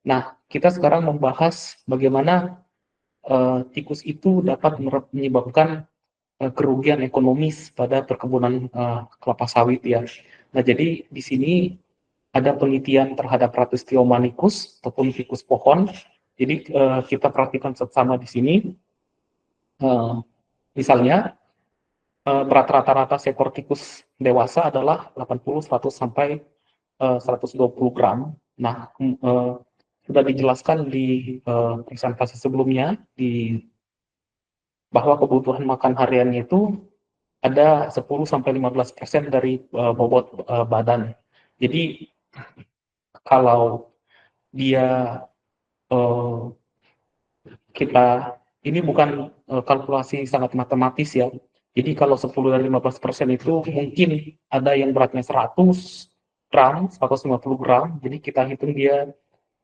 Nah, kita sekarang membahas bagaimana tikus itu dapat menyebabkan kerugian ekonomis pada perkebunan kelapa sawit ya. Nah, jadi di sini ada penelitian terhadap Ratustium manicus ataupun tikus pohon. Jadi kita perhatikan sama di sini, misalnya berat rata-rata seekor tikus dewasa adalah 80, 100 sampai 120 gram. Nah, sudah dijelaskan di presentasi sebelumnya bahwa kebutuhan makan hariannya itu ada 10 sampai 15% dari bobot badan. Jadi kalau dia kita ini bukan kalkulasi sangat matematis ya. Jadi kalau 10 dan 15% itu mungkin ada yang beratnya 100 gram, 150 gram. Jadi kita hitung dia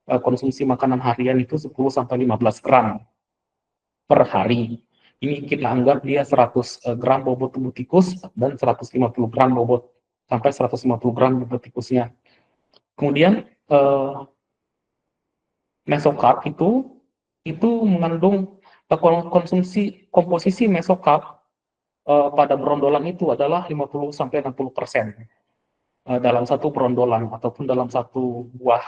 konsumsi makanan harian itu 10 sampai 15 gram per hari. Ini kita anggap dia 100 gram bobot tubuh tikus dan 150 gram bobot sampai 150 gram bobot tikusnya. Kemudian mesokarp itu mengandung komposisi mesokarp pada brondolan itu adalah 50 sampai 60% dalam satu brondolan ataupun dalam satu buah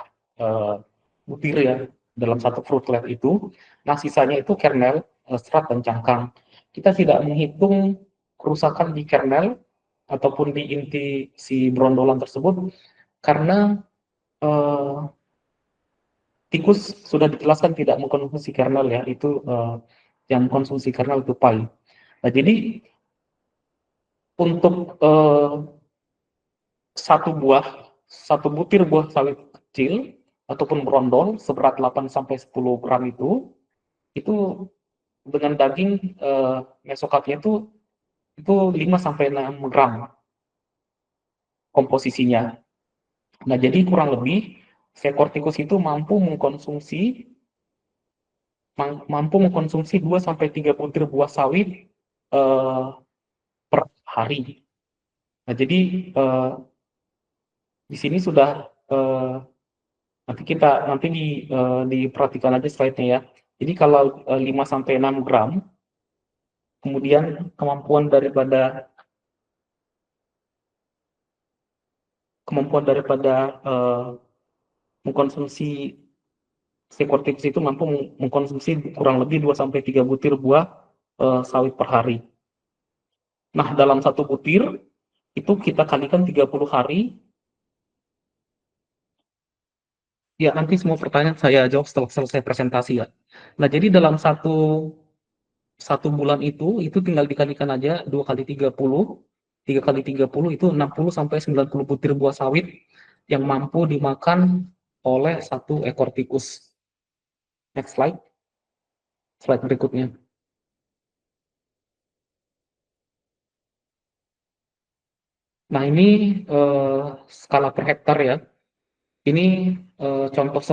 butir ya, dalam satu fruitlet itu. Nah, sisanya itu kernel, serat dan cangkang. Kita tidak menghitung kerusakan di kernel ataupun di inti si brondolan tersebut karena tikus sudah dijelaskan tidak mengkonsumsi kernel ya, itu yang mengkonsumsi kernel itu pai. Nah, jadi untuk satu butir buah sawit kecil ataupun brondol seberat 8 sampai 10 gram itu dengan daging mesokatnya itu 5 sampai 6 gram komposisinya. Nah, jadi kurang lebih seekor tikus itu mampu mengkonsumsi 2 sampai 3 butir buah sawit per hari. Nah, jadi di sini sudah nanti diperhatikan aja slide-nya ya. Jadi kalau 5 sampai 6 gram, kemudian kemampuan daripada mengkonsumsi seekor tikus itu mampu mengkonsumsi kurang lebih 2 sampai 3 butir buah sawit per hari. Nah, dalam satu butir itu kita kalikan 30 hari. Ya, nanti semua pertanyaan saya jawab setelah selesai presentasi ya. Nah, jadi dalam satu bulan itu tinggal dikalikan aja 2 kali 30. 3 kali 30 itu 60 sampai 90 butir buah sawit yang mampu dimakan oleh satu ekor tikus. Next slide. Slide berikutnya. Nah, ini skala per hektar ya. Ini contoh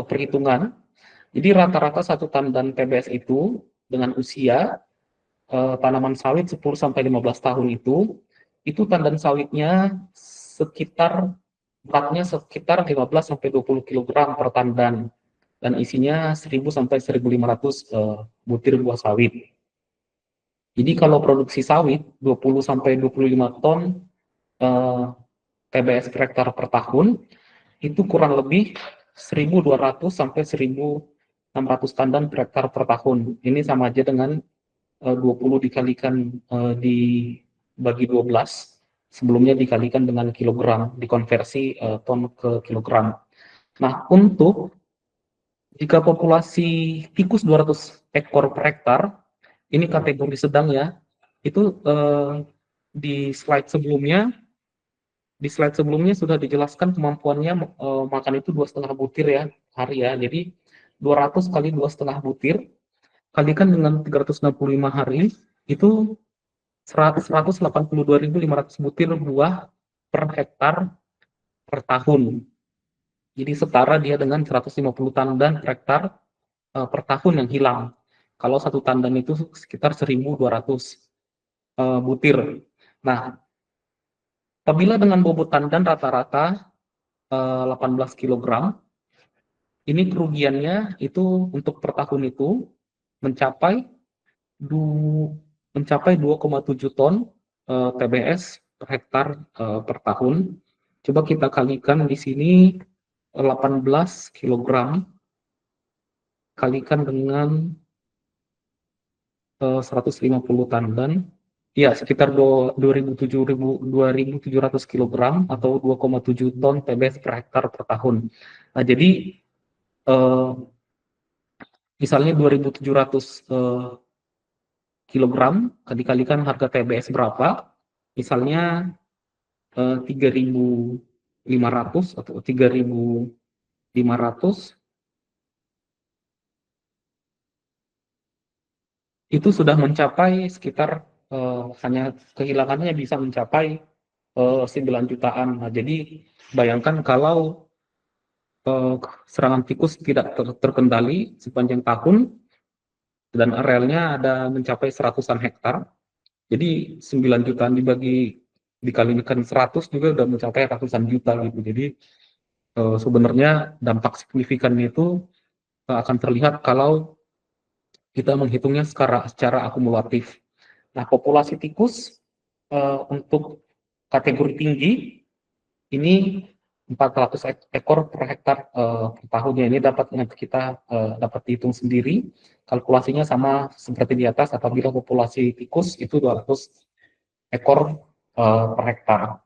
perhitungan. Jadi rata-rata satu tandan TBS itu dengan usia tanaman sawit 10 sampai 15 tahun itu tandan sawitnya beratnya sekitar 15 sampai 20 kg per tandan dan isinya 1000 sampai 1500 butir buah sawit. Jadi kalau produksi sawit 20 sampai 25 ton TBS per hektar per tahun itu kurang lebih 1200 sampai 1600 tandan per hektar per tahun. Ini sama aja dengan 20 dikalikan dibagi 12, sebelumnya dikalikan dengan kilogram, dikonversi ton ke kilogram. Nah, jika populasi tikus 200 ekor per hektar, ini kategori sedang ya, itu di slide sebelumnya sudah dijelaskan kemampuannya makan itu 2,5 butir ya hari ya. Jadi 200 kali 2,5 butir kalikan dengan 365 hari itu 182.500 butir buah per hektar per tahun. Jadi setara dia dengan 150 tandan per hektar per tahun yang hilang. Kalau satu tandan itu sekitar 1.200 butir. Nah, apabila dengan bobot tandan rata-rata 18 kg, Ini kerugiannya itu untuk per tahun itu mencapai mencapai 2,7 ton TBS per hektar per tahun. Coba kita kalikan di sini 18 kilogram kalikan dengan 150 tandan, ya sekitar 2.700 kilogram atau 2,7 ton TBS per hektar per tahun. Nah, jadi eh, misalnya 2.700 kilogram dikalikan harga TBS berapa? Misalnya 3.500 atau 3.500, itu sudah mencapai sekitar hanya kehilangannya bisa mencapai 9 jutaan. Nah, jadi bayangkan kalau eh, serangan tikus tidak terkendali sepanjang tahun dan arealnya ada mencapai seratusan hektar. Jadi 9 jutaan dikalikan 100 juga udah mencapai ratusan juta gitu. Jadi sebenarnya dampak signifikannya itu akan terlihat kalau kita menghitungnya secara akumulatif. Nah, populasi tikus untuk kategori tinggi ini 400 ekor per hektar per tahunnya. Ini dapat kita dapat dihitung sendiri. Kalkulasinya sama seperti di atas, apabila populasi tikus itu 200 ekor per hektar.